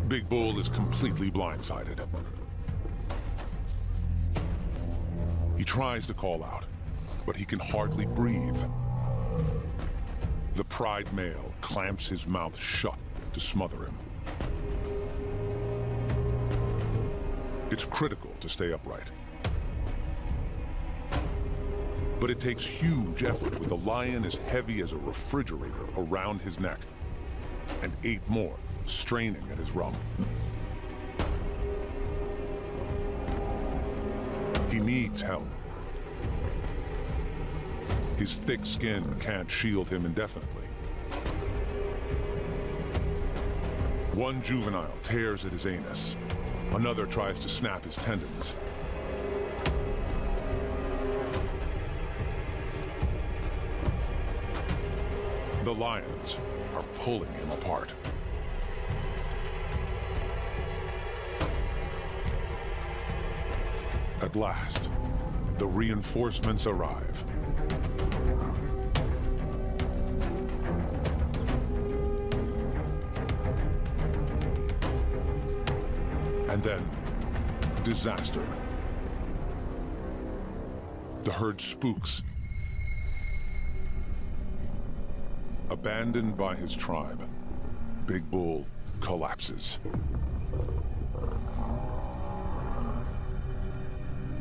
Big Bull is completely blindsided. He tries to call out, but he can hardly breathe. The pride male clamps his mouth shut to smother him. It's critical to stay upright. But it takes huge effort with a lion as heavy as a refrigerator around his neck, and 8 more straining at his rump. He needs help. His thick skin can't shield him indefinitely. One juvenile tears at his anus. Another tries to snap his tendons. The lions are pulling him apart. At last, the reinforcements arrive. And then, disaster. The herd spooks. Abandoned by his tribe, Big Bull collapses.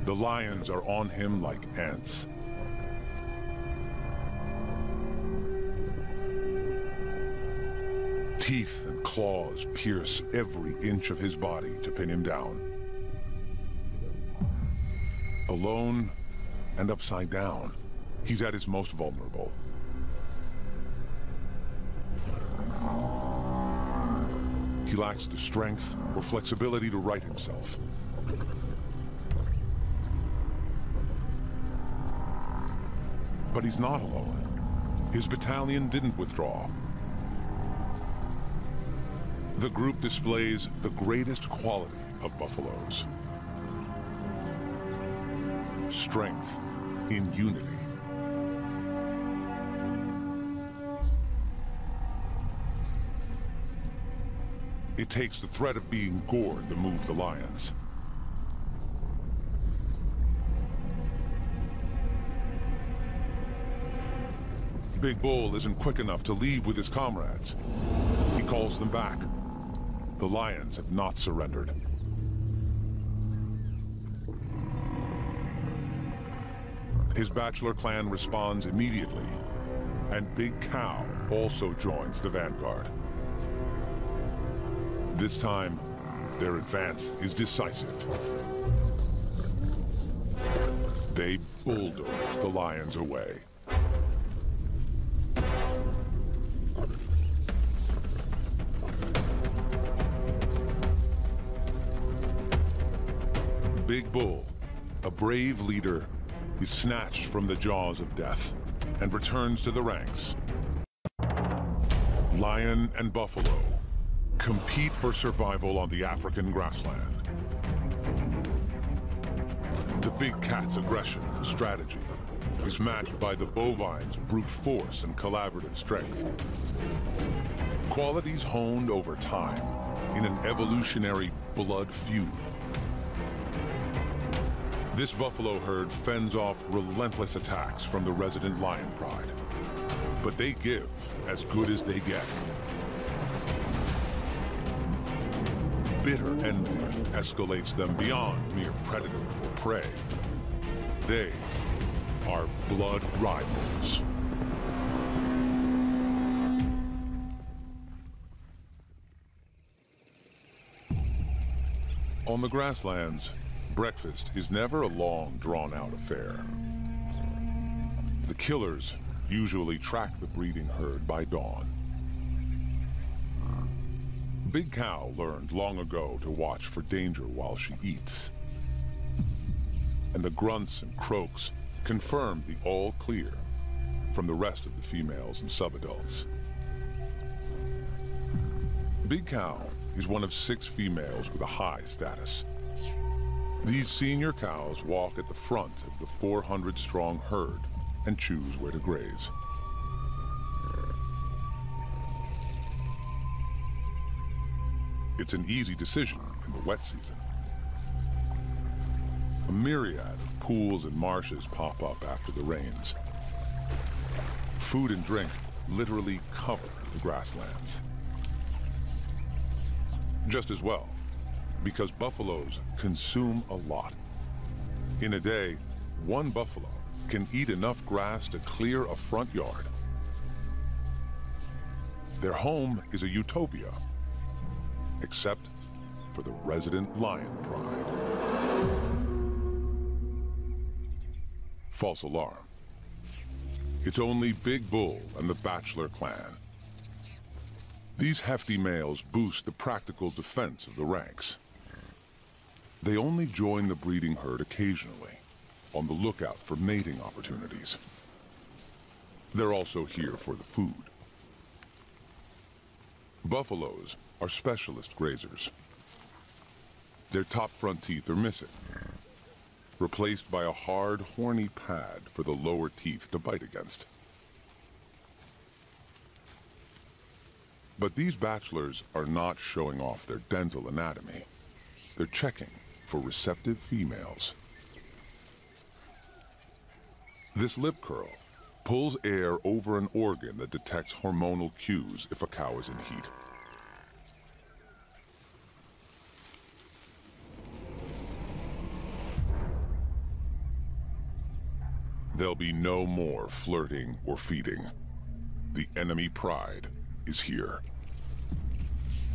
The lions are on him like ants. Teeth and claws pierce every inch of his body to pin him down. Alone and upside down, he's at his most vulnerable. He lacks the strength or flexibility to right himself. But he's not alone. His battalion didn't withdraw. The group displays the greatest quality of buffaloes. Strength in unity. It takes the threat of being gored to move the lions. Big Bull isn't quick enough to leave with his comrades. He calls them back. The lions have not surrendered. His bachelor clan responds immediately, and Big Cow also joins the vanguard. This time, their advance is decisive. They bulldoze the lions away. Big Bull, a brave leader, is snatched from the jaws of death and returns to the ranks. Lion and buffalo compete for survival on the African grassland. The big cat's aggression and strategy is matched by the bovine's brute force and collaborative strength. Qualities honed over time in an evolutionary blood feud. This buffalo herd fends off relentless attacks from the resident lion pride. But they give as good as they get. Bitter envy escalates them beyond mere predator or prey. They are blood rivals. On the grasslands, breakfast is never a long, drawn-out affair. The killers usually track the breeding herd by dawn. Big Cow learned long ago to watch for danger while she eats. And the grunts and croaks confirm the all clear from the rest of the females and subadults. Big Cow is one of 6 females with a high status. These senior cows walk at the front of the 400-strong herd and choose where to graze. It's an easy decision in the wet season. A myriad of pools and marshes pop up after the rains. Food and drink literally cover the grasslands. Just as well, because buffaloes consume a lot. In a day, one buffalo can eat enough grass to clear a front yard. Their home is a utopia, except for the resident lion pride. False alarm. It's only Big Bull and the Bachelor clan. These hefty males boost the practical defense of the ranks. They only join the breeding herd occasionally, on the lookout for mating opportunities. They're also here for the food. Buffaloes are specialist grazers. Their top front teeth are missing, replaced by a hard, horny pad for the lower teeth to bite against. But these bachelors are not showing off their dental anatomy. They're checking for receptive females. This lip curl pulls air over an organ that detects hormonal cues if a cow is in heat. There'll be no more flirting or feeding. The enemy pride is here.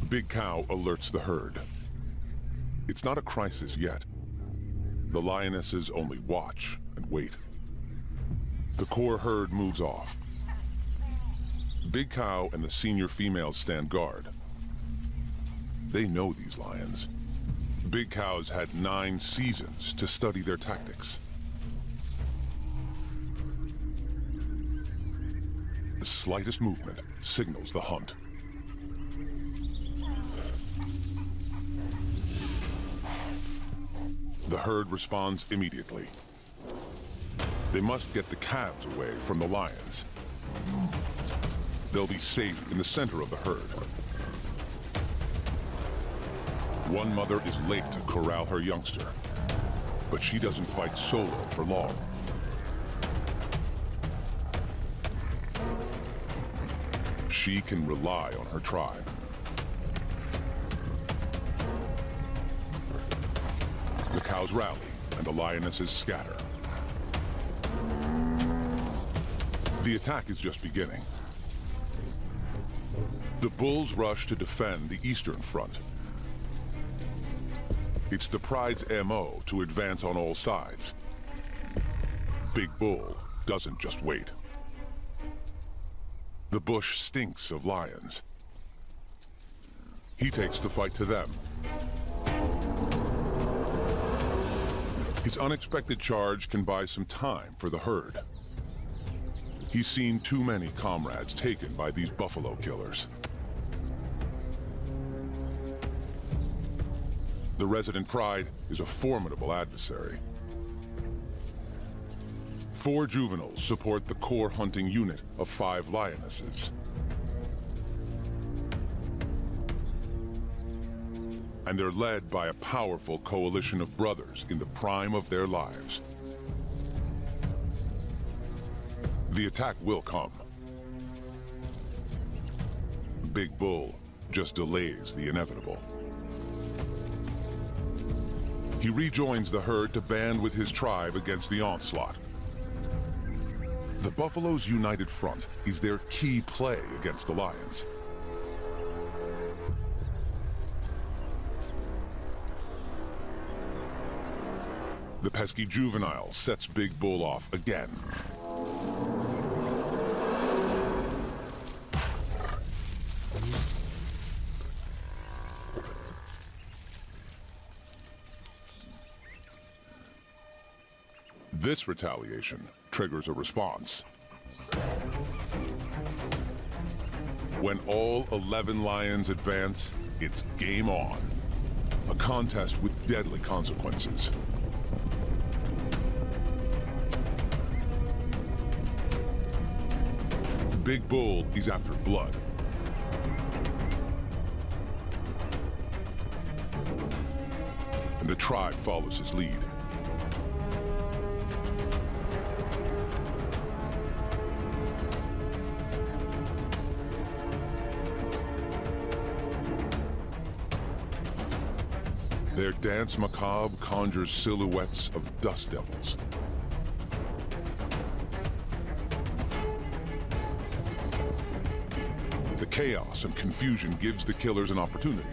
Big Cow alerts the herd. It's not a crisis yet. The lionesses only watch and wait. The core herd moves off. Big Cow and the senior females stand guard. They know these lions. Big Cow's had 9 seasons to study their tactics. The slightest movement signals the hunt. The herd responds immediately. They must get the calves away from the lions. They'll be safe in the center of the herd. One mother is late to corral her youngster, but she doesn't fight solo for long. She can rely on her tribe. The cows rally and the lionesses scatter. The attack is just beginning. The bulls rush to defend the eastern front. It's the pride's MO to advance on all sides. Big Bull doesn't just wait. The bush stinks of lions. He takes the fight to them. His unexpected charge can buy some time for the herd. He's seen too many comrades taken by these buffalo killers. The resident pride is a formidable adversary. 4 juveniles support the core hunting unit of 5 lionesses. And they're led by a powerful coalition of brothers in the prime of their lives. The attack will come. Big Bull just delays the inevitable. He rejoins the herd to band with his tribe against the onslaught. The buffalo's united front is their key play against the lions. The pesky juvenile sets Big Bull off again. This retaliation triggers a response. When all 11 lions advance, it's game on. A contest with deadly consequences. Big Bull is after blood. and the tribe follows his lead. Their dance macabre conjures silhouettes of dust devils. The chaos and confusion gives the killers an opportunity.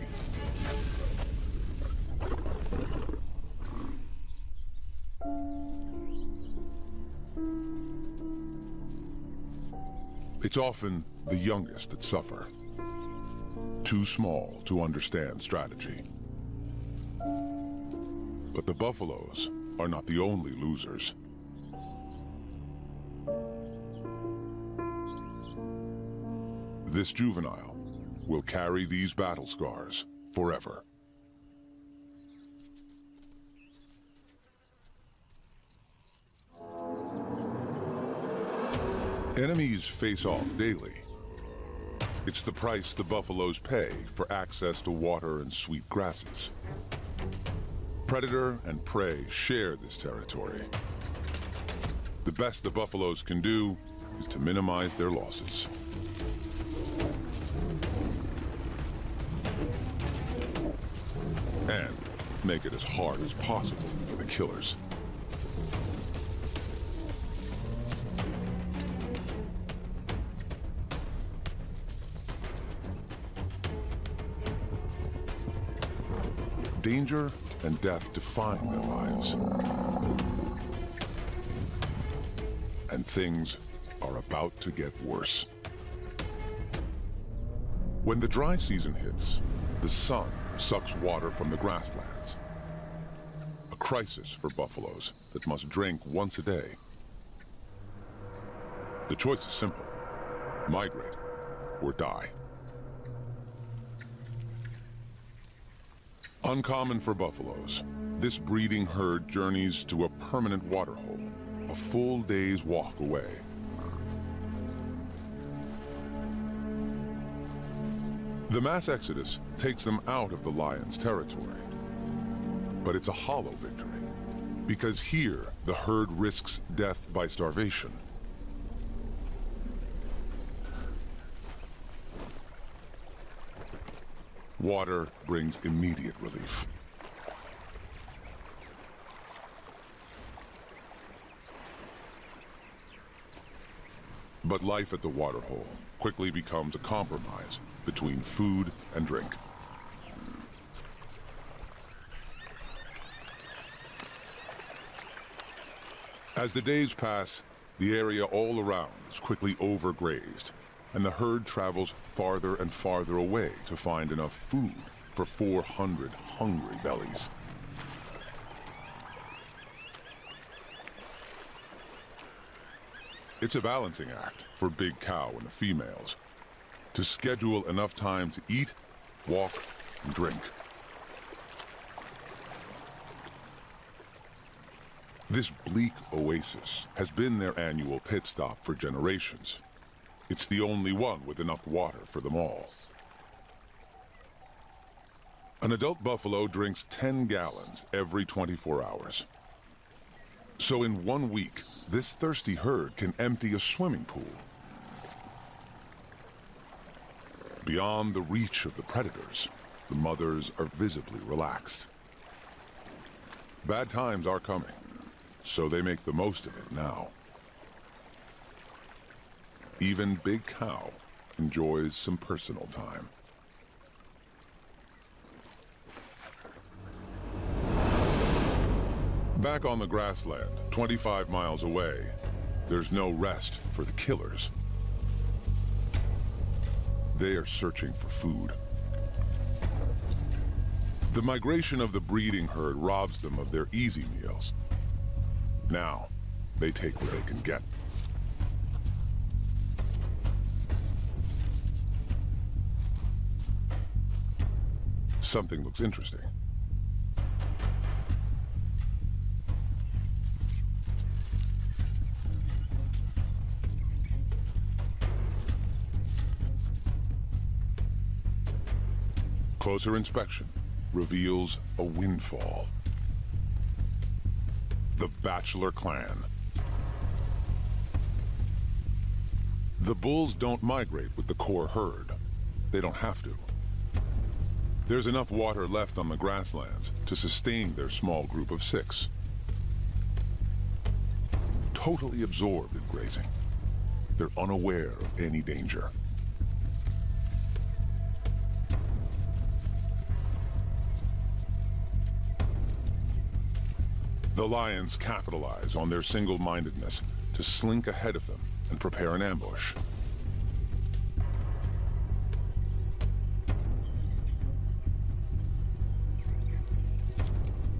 It's often the youngest that suffer, too small to understand strategy. But the buffaloes are not the only losers. This juvenile will carry these battle scars forever. Enemies face off daily. It's the price the buffaloes pay for access to water and sweet grasses. Predator and prey share this territory. The best the buffaloes can do is to minimize their losses. And make it as hard as possible for the killers. Danger and death define their lives. And things are about to get worse. When the dry season hits, the sun sucks water from the grasslands. A crisis for buffaloes that must drink once a day. The choice is simple: migrate or die. Uncommon for buffaloes, this breeding herd journeys to a permanent waterhole, a full day's walk away. The mass exodus takes them out of the lion's territory. But it's a hollow victory, because here the herd risks death by starvation. Water brings immediate relief. But life at the waterhole quickly becomes a compromise between food and drink. As the days pass, the area all around is quickly overgrazed, and the herd travels farther and farther away to find enough food for 400 hungry bellies. It's a balancing act for Big Cow and the females to schedule enough time to eat, walk, and drink. This bleak oasis has been their annual pit stop for generations. It's the only one with enough water for them all. An adult buffalo drinks 10 gallons every 24 hours. So in 1 week, this thirsty herd can empty a swimming pool. Beyond the reach of the predators, the mothers are visibly relaxed. Bad times are coming, so they make the most of it now. Even Big Cow enjoys some personal time. Back on the grassland, 25 miles away, there's no rest for the killers. They are searching for food. The migration of the breeding herd robs them of their easy meals. Now, they take what they can get. Something looks interesting. Closer inspection reveals a windfall. The Bachelor Clan. The bulls don't migrate with the core herd. They don't have to. There's enough water left on the grasslands to sustain their small group of 6. Totally absorbed in grazing. They're unaware of any danger. The lions capitalize on their single-mindedness to slink ahead of them and prepare an ambush.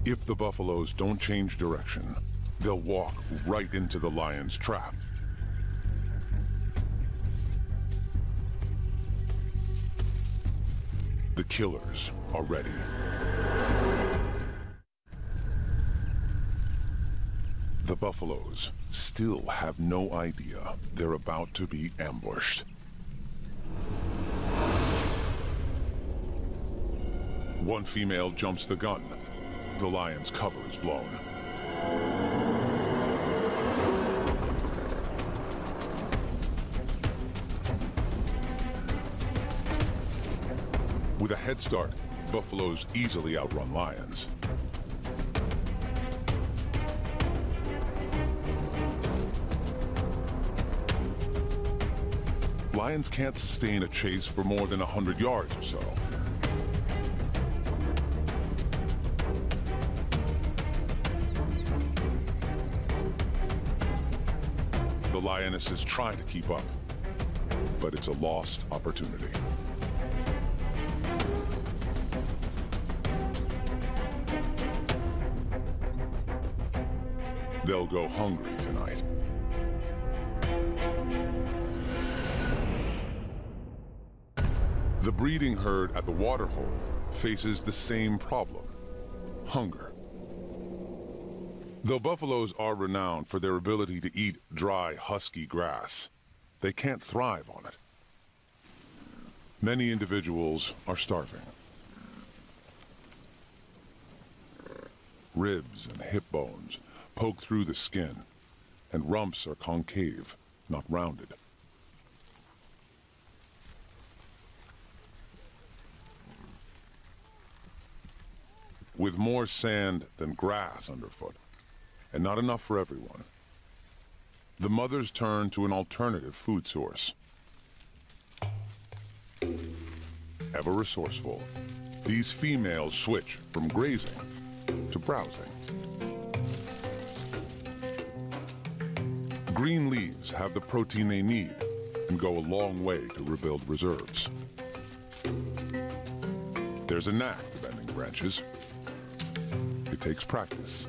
If the buffaloes don't change direction, they'll walk right into the lion's trap. The killers are ready. The buffaloes still have no idea they're about to be ambushed. One female jumps the gun. The lion's cover is blown. With a head start, buffaloes easily outrun lions. Lions can't sustain a chase for more than 100 yards or so. The lionesses try to keep up, but it's a lost opportunity. They'll go hungry tonight. The breeding herd at the waterhole faces the same problem: hunger. Though buffaloes are renowned for their ability to eat dry, husky grass, they can't thrive on it. Many individuals are starving. Ribs and hip bones poke through the skin, and rumps are concave, not rounded. With more sand than grass underfoot, and not enough for everyone, the mothers turn to an alternative food source. Ever resourceful, these females switch from grazing to browsing. Green leaves have the protein they need and go a long way to rebuild reserves. There's a knack to bending branches. It takes practice.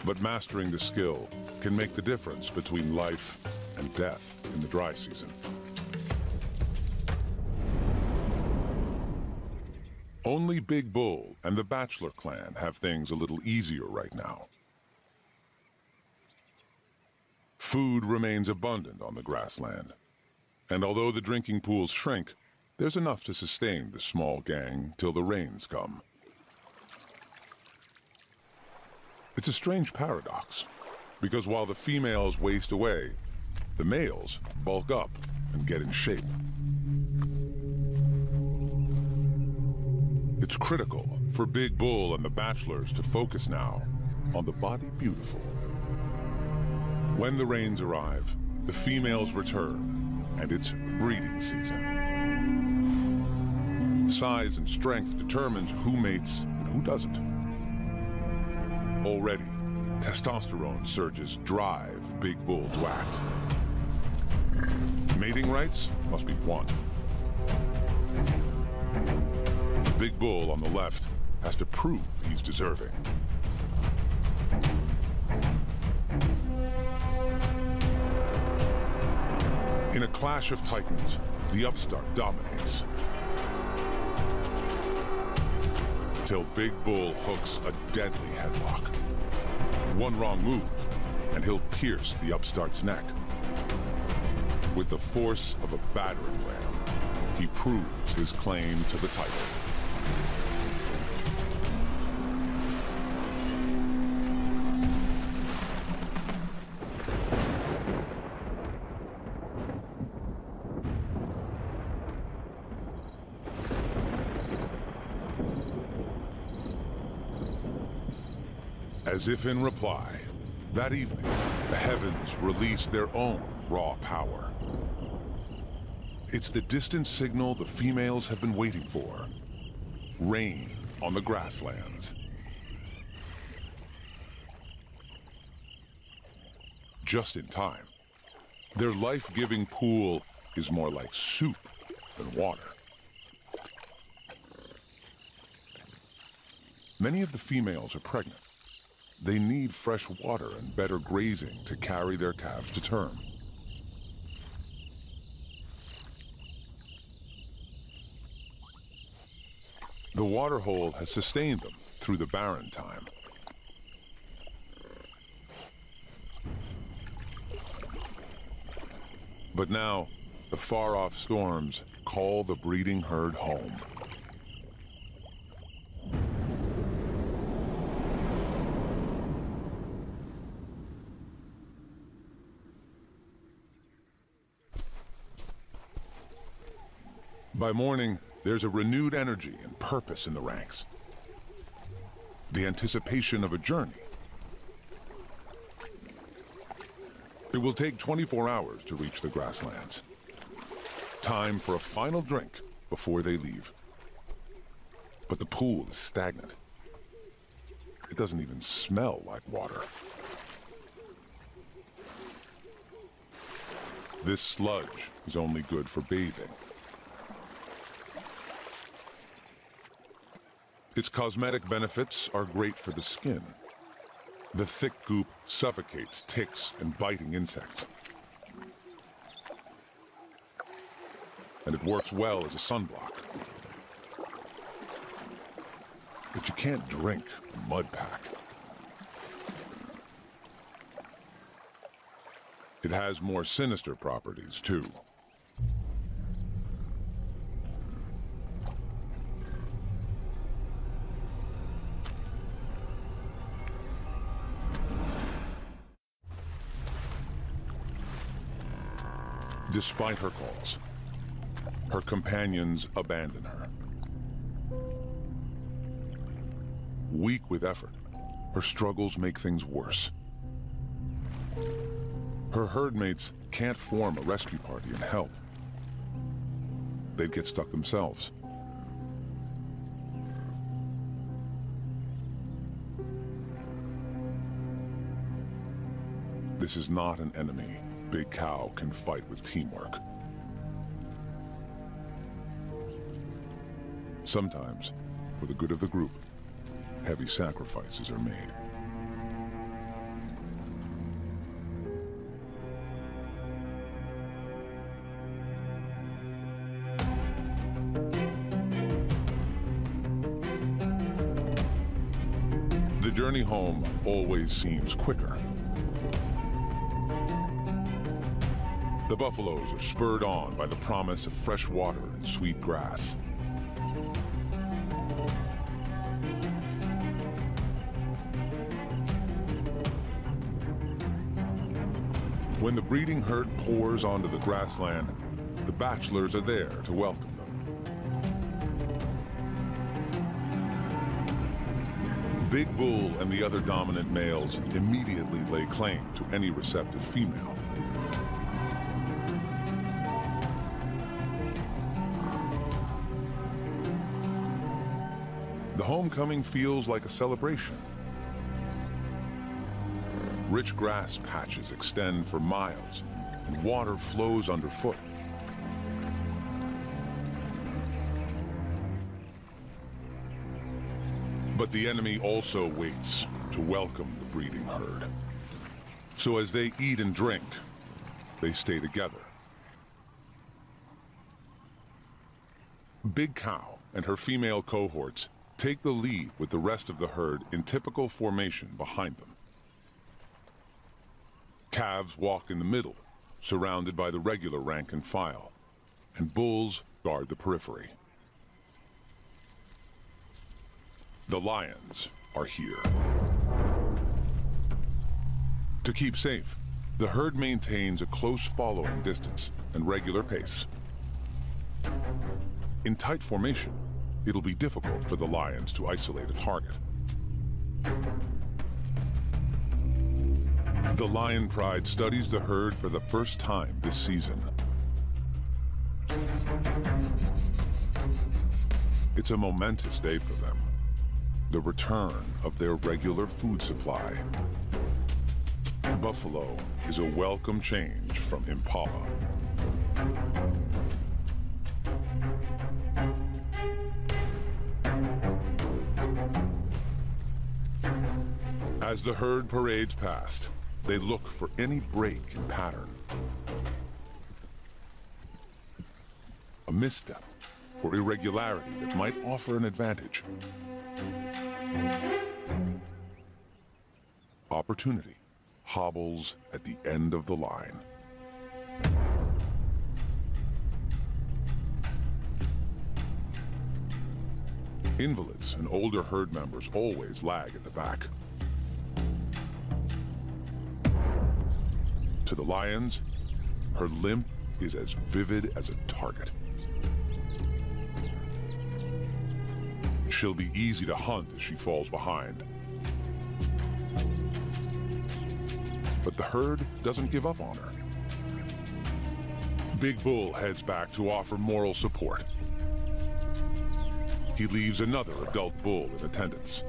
But mastering the skill can make the difference between life and death in the dry season. Only Big Bull and the Bachelor Clan have things a little easier right now. Food remains abundant on the grassland, and although the drinking pools shrink, there's enough to sustain the small gang till the rains come. It's a strange paradox, because while the females waste away, the males bulk up and get in shape. It's critical for Big Bull and the Bachelors to focus now on the body beautiful. When the rains arrive, the females return, and it's breeding season. Size and strength determines who mates and who doesn't. Already, testosterone surges drive Big Bull to act. Mating rights must be won. Big Bull on the left has to prove he's deserving. In a clash of titans, the upstart dominates. Till Big Bull hooks a deadly headlock. One wrong move, and he'll pierce the upstart's neck. With the force of a battering ram, he proves his claim to the title. As if in reply, that evening, the heavens released their own raw power. It's the distant signal the females have been waiting for. Rain on the grasslands. Just in time. Their life-giving pool is more like soup than water. Many of the females are pregnant. They need fresh water and better grazing to carry their calves to term. The water hole has sustained them through the barren time. But now, the far-off storms call the breeding herd home. By morning, there's a renewed energy and purpose in the ranks. The anticipation of a journey. It will take 24 hours to reach the grasslands. Time for a final drink before they leave. But the pool is stagnant. It doesn't even smell like water. This sludge is only good for bathing. Its cosmetic benefits are great for the skin. The thick goop suffocates ticks and biting insects. And it works well as a sunblock. But you can't drink a mud pack. It has more sinister properties, too. Despite her calls, her companions abandon her. Weak with effort, her struggles make things worse. Her herdmates can't form a rescue party and help. They'd get stuck themselves. This is not an enemy Big Cow can fight with teamwork. Sometimes, for the good of the group, heavy sacrifices are made. The journey home always seems quicker. The buffaloes are spurred on by the promise of fresh water and sweet grass. When the breeding herd pours onto the grassland, the bachelors are there to welcome them. Big Bull and the other dominant males immediately lay claim to any receptive female. The homecoming feels like a celebration. Rich grass patches extend for miles, and water flows underfoot. But the enemy also waits to welcome the breeding herd. So as they eat and drink, they stay together. Big Cow and her female cohorts take the lead with the rest of the herd in typical formation behind them. Calves walk in the middle, surrounded by the regular rank and file, and bulls guard the periphery. The lions are here. To keep safe, the herd maintains a close following distance and regular pace. In tight formation, it'll be difficult for the lions to isolate a target. The Lion Pride studies the herd for the first time this season. It's a momentous day for them. The return of their regular food supply. Buffalo is a welcome change from Impala. As the herd parades past, they look for any break in pattern. A misstep or irregularity that might offer an advantage. Opportunity hobbles at the end of the line. Invalids and older herd members always lag at the back. To the lions, her limp is as vivid as a target. She'll be easy to hunt as she falls behind. But the herd doesn't give up on her. Big Bull heads back to offer moral support. He leaves another adult bull in attendance.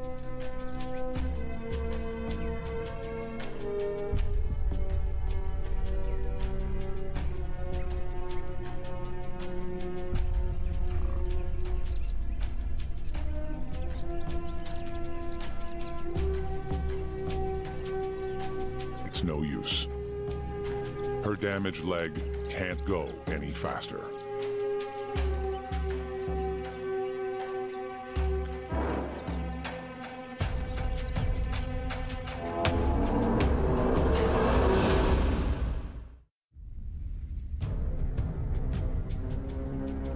No use. Her damaged leg can't go any faster.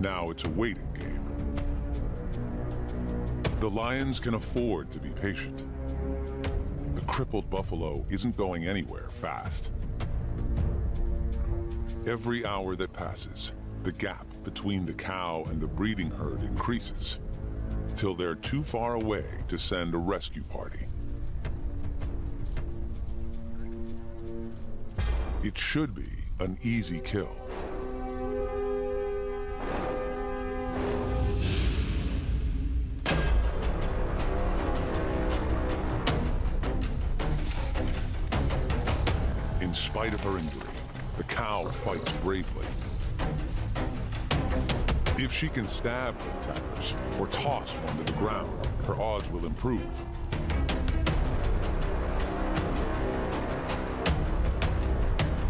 Now it's a waiting game. The lions can afford to be patient. The crippled buffalo isn't going anywhere fast. Every hour that passes, the gap between the cow and the breeding herd increases, till they're too far away to send a rescue party. It should be an easy kill. In spite of her injury, the cow fights bravely. If she can stab her attackers or toss one to the ground, her odds will improve.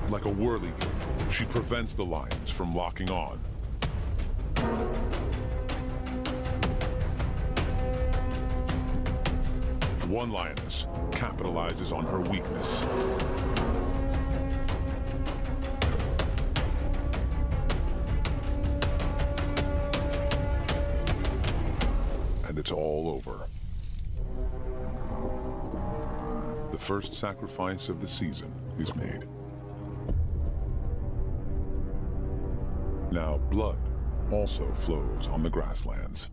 Like a whirligig, she prevents the lions from locking on. One lioness capitalizes on her weakness. And it's all over. The first sacrifice of the season is made. Now blood also flows on the grasslands.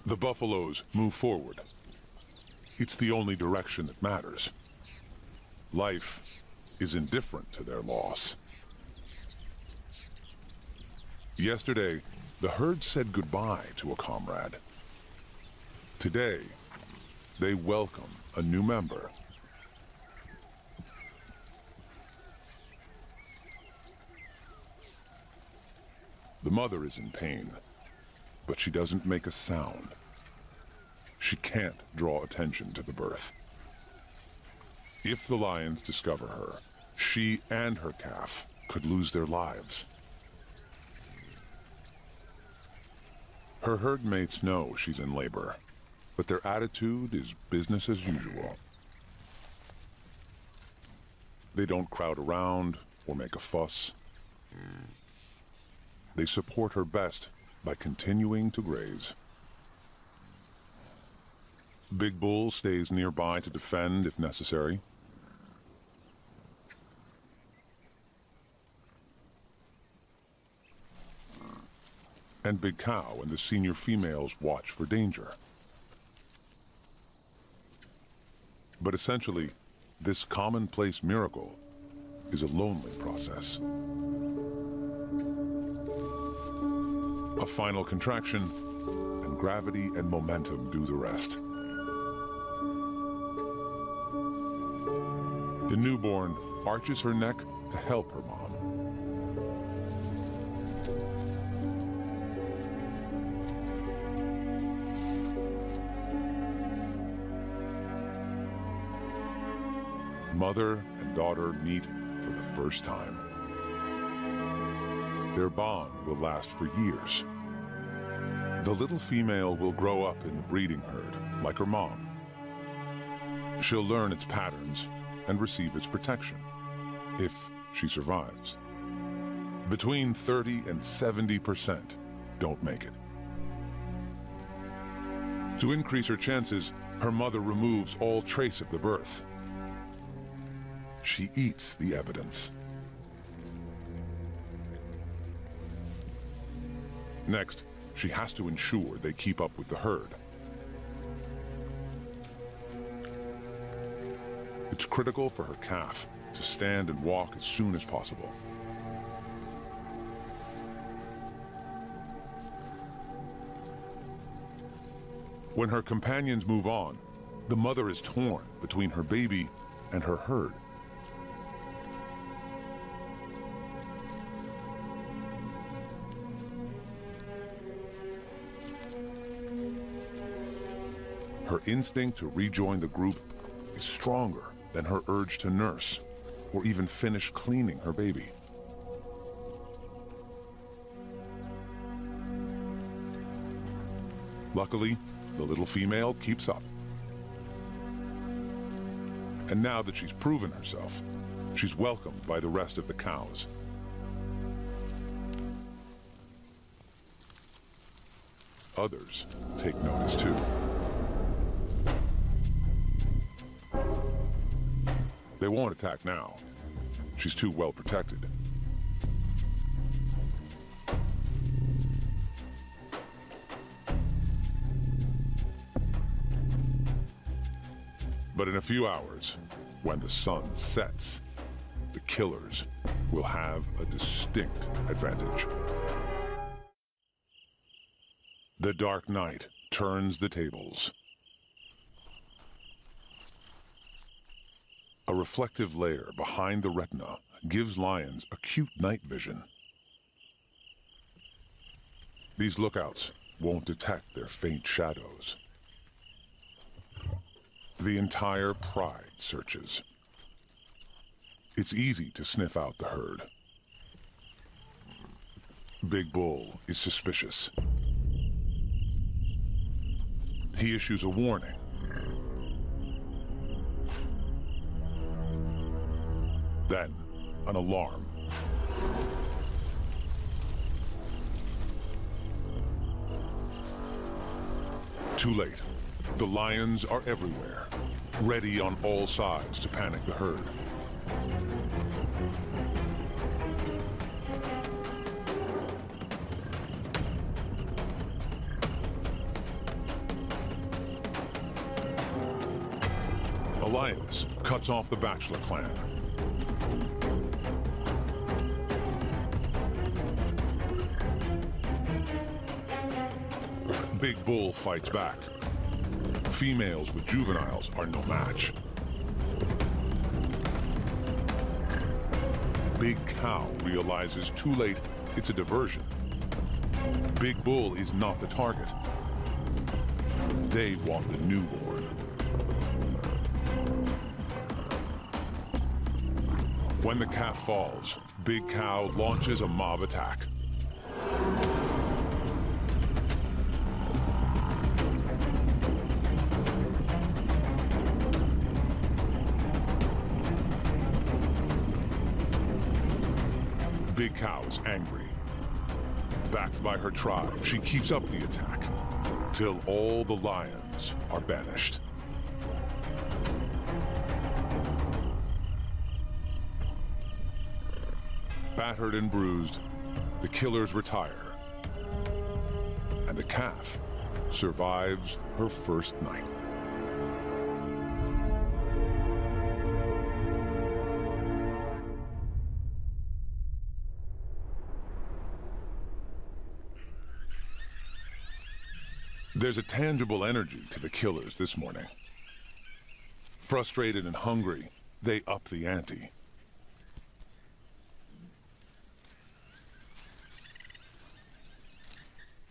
The buffaloes move forward. It's the only direction that matters. Life is indifferent to their loss. Yesterday, the herd said goodbye to a comrade. Today, they welcome a new member. The mother is in pain, but she doesn't make a sound. She can't draw attention to the birth. If the lions discover her, she and her calf could lose their lives. Her herd mates know she's in labor, but their attitude is business as usual. They don't crowd around or make a fuss. They support her best by continuing to graze. Big Bull stays nearby to defend if necessary. And Big Cow and the senior females watch for danger, But essentially, this commonplace miracle is a lonely process. A final contraction, and gravity and momentum do the rest. The newborn arches her neck to help her mom. Mother and daughter meet for the first time. Their bond will last for years. The little female will grow up in the breeding herd, like her mom. She'll learn its patterns and receive its protection, if she survives. Between 30 and 70% don't make it. To increase her chances, her mother removes all trace of the birth. She eats the evidence. Next, she has to ensure they keep up with the herd. It's critical for her calf to stand and walk as soon as possible. When her companions move on, the mother is torn between her baby and her herd. Her instinct to rejoin the group is stronger than her urge to nurse or even finish cleaning her baby. Luckily, the little female keeps up. And now that she's proven herself, she's welcomed by the rest of the cows. Others take notice too. They won't attack now. She's too well protected. But in a few hours, when the sun sets, the killers will have a distinct advantage. The dark night turns the tables. A reflective layer behind the retina gives lions acute night vision. These lookouts won't detect their faint shadows. The entire pride searches. It's easy to sniff out the herd. Big Bull is suspicious. He issues a warning. Then, an alarm. Too late. The lions are everywhere, ready on all sides to panic the herd. A lioness cuts off the bachelor clan. Big Bull fights back. Females with juveniles are no match. Big Cow realizes too late it's a diversion. Big Bull is not the target. They want the newborn. When the calf falls, Big Cow launches a mob attack. Big Cow is angry. Backed by her tribe, she keeps up the attack, till all the lions are banished. Battered and bruised, the killers retire, and the calf survives her first night. There's a tangible energy to the killers this morning. Frustrated and hungry, they up the ante.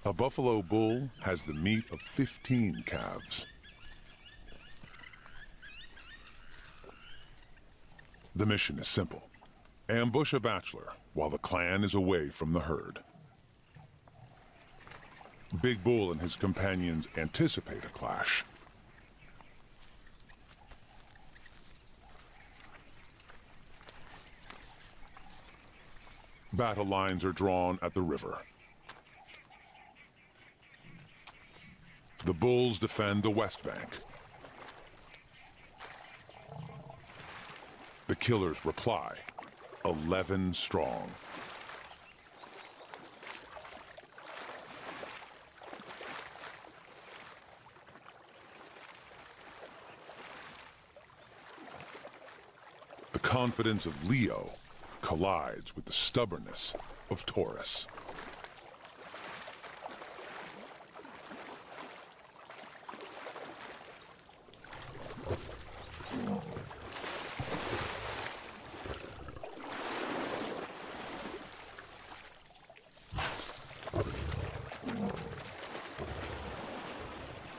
A buffalo bull has the meat of 15 calves. The mission is simple. Ambush a bachelor while the clan is away from the herd. Big Bull and his companions anticipate a clash. Battle lines are drawn at the river. The bulls defend the west bank. The killers reply, 11 strong. The confidence of Leo collides with the stubbornness of Taurus.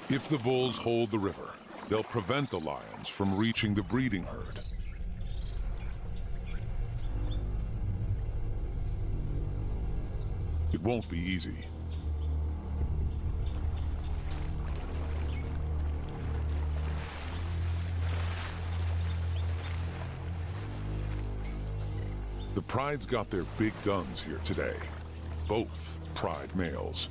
If the bulls hold the river, they'll prevent the lions from reaching the breeding herd. It won't be easy. The Pride's got their big guns here today. Both Pride males.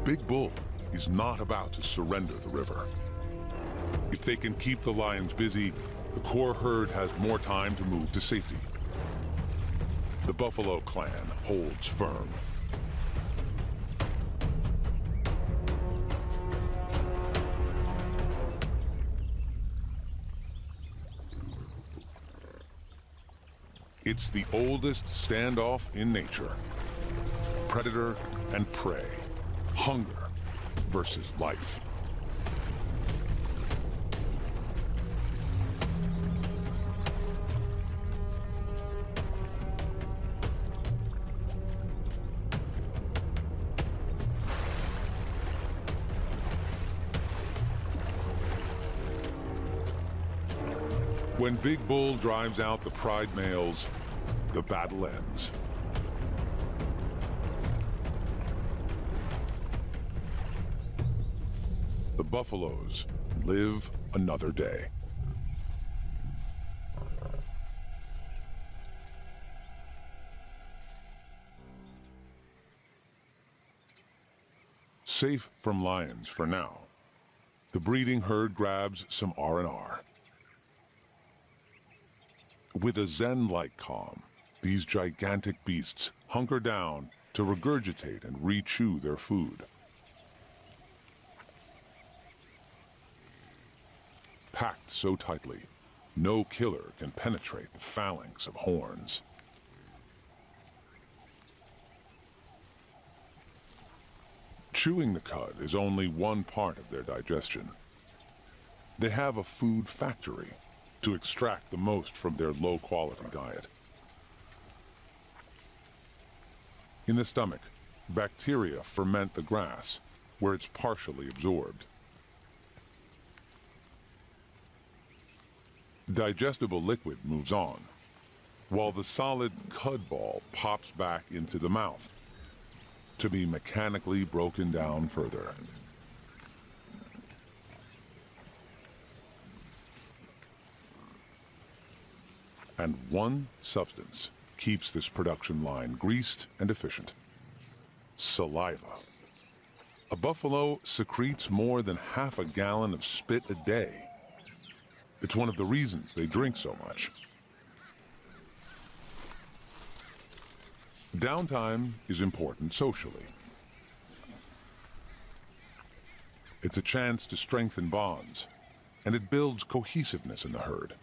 Big Bull is not about to surrender the river. If they can keep the lions busy, the core herd has more time to move to safety. The Buffalo clan holds firm. It's the oldest standoff in nature. Predator and prey. Hunger versus life. When Big Bull drives out the Pride males, the battle ends. The buffaloes live another day. Safe from lions for now, the breeding herd grabs some R&R. With a zen-like calm, these gigantic beasts hunker down to regurgitate and re-chew their food. Packed so tightly, no killer can penetrate the phalanx of horns. Chewing the cud is only one part of their digestion. They have a food factory to extract the most from their low-quality diet. In the stomach, bacteria ferment the grass, where it's partially absorbed. Digestible liquid moves on, while the solid cud ball pops back into the mouth, to be mechanically broken down further. And one substance keeps this production line greased and efficient: saliva. A buffalo secretes more than half a gallon of spit a day. It's one of the reasons they drink so much. Downtime is important socially. It's a chance to strengthen bonds, and it builds cohesiveness in the herd.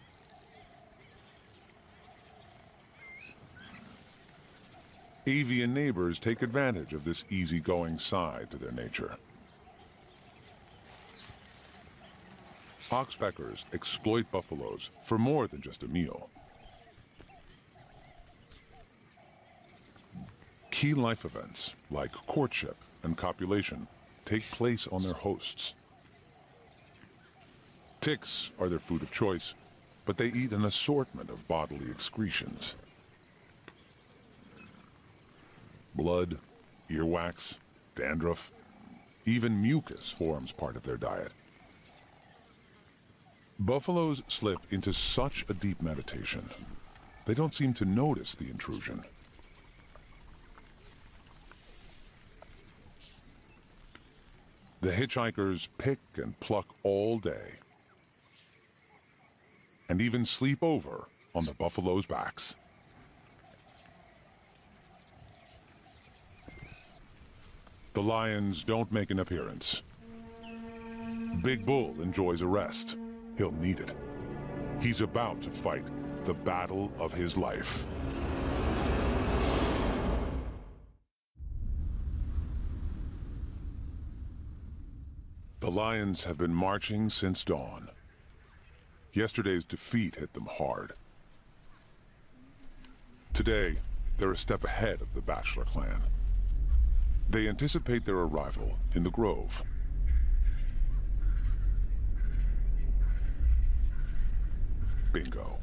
Avian neighbors take advantage of this easygoing side to their nature. Oxpeckers exploit buffaloes for more than just a meal. Key life events, like courtship and copulation, take place on their hosts. Ticks are their food of choice, but they eat an assortment of bodily excretions. Blood, earwax, dandruff, even mucus forms part of their diet. Buffaloes slip into such a deep meditation, they don't seem to notice the intrusion. The hitchhikers pick and pluck all day, and even sleep over on the buffaloes' backs. The lions don't make an appearance. Big Bull enjoys a rest. He'll need it. He's about to fight the battle of his life. The lions have been marching since dawn. Yesterday's defeat hit them hard. Today, they're a step ahead of the Bachelor clan. They anticipate their arrival in the grove. Bingo.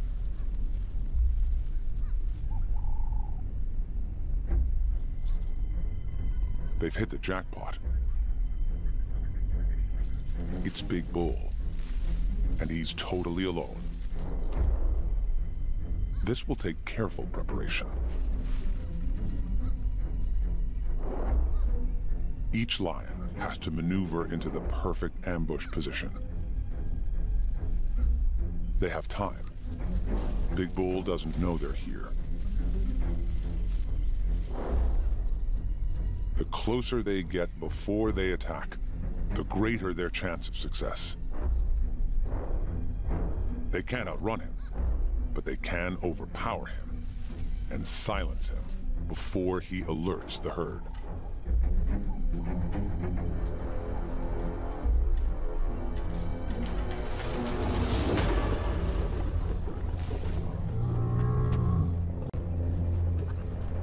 They've hit the jackpot. It's Big Bull, and he's totally alone. This will take careful preparation. Each lion has to maneuver into the perfect ambush position. They have time. Big Bull doesn't know they're here. The closer they get before they attack, the greater their chance of success. They can't outrun him, but they can overpower him and silence him before he alerts the herd.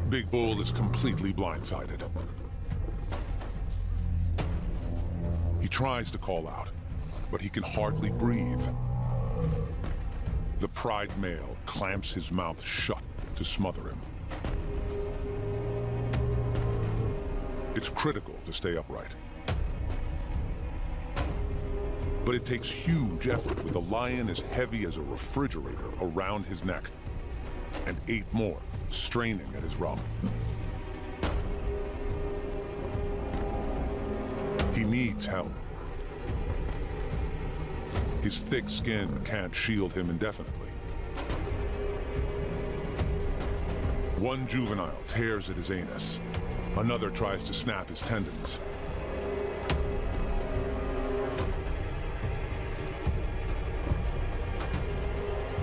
Big Bull is completely blindsided. He tries to call out, but he can hardly breathe. The pride male clamps his mouth shut to smother him. It's critical to stay upright. But it takes huge effort with a lion as heavy as a refrigerator around his neck, and 8 more straining at his rump. He needs help. His thick skin can't shield him indefinitely. One juvenile tears at his anus. Another tries to snap his tendons.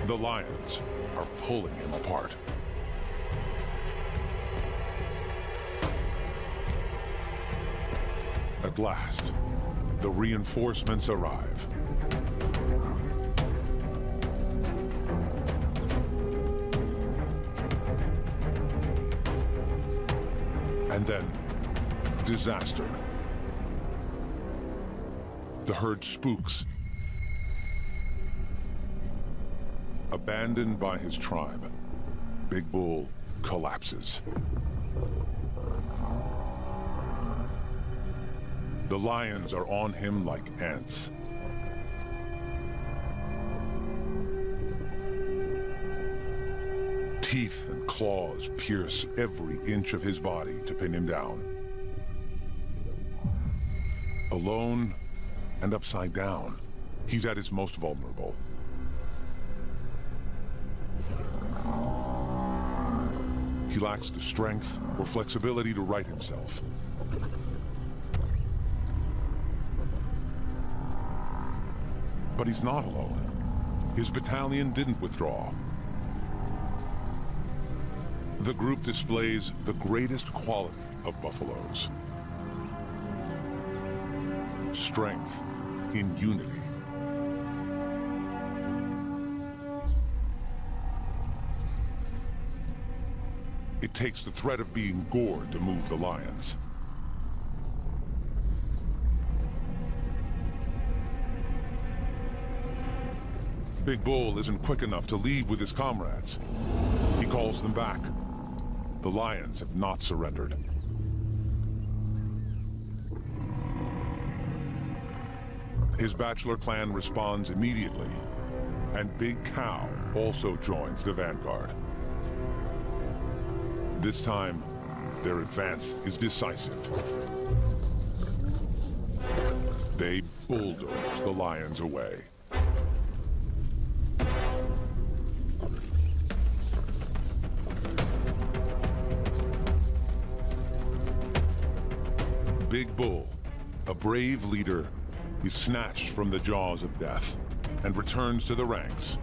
The lions are pulling him apart. At last, the reinforcements arrive. And then, disaster. The herd spooks. Abandoned by his tribe, Big Bull collapses. The lions are on him like ants. Teeth and claws pierce every inch of his body to pin him down. Alone and upside down, he's at his most vulnerable. He lacks the strength or flexibility to right himself. But he's not alone. His battalion didn't withdraw. The group displays the greatest quality of buffaloes. Strength in unity. It takes the threat of being gored to move the lions. Big Bull isn't quick enough to leave with his comrades. He calls them back. The lions have not surrendered. His bachelor clan responds immediately, and Big Cow also joins the vanguard. This time, their advance is decisive. They bulldoze the lions away. Big Bull, a brave leader, is snatched from the jaws of death and returns to the ranks,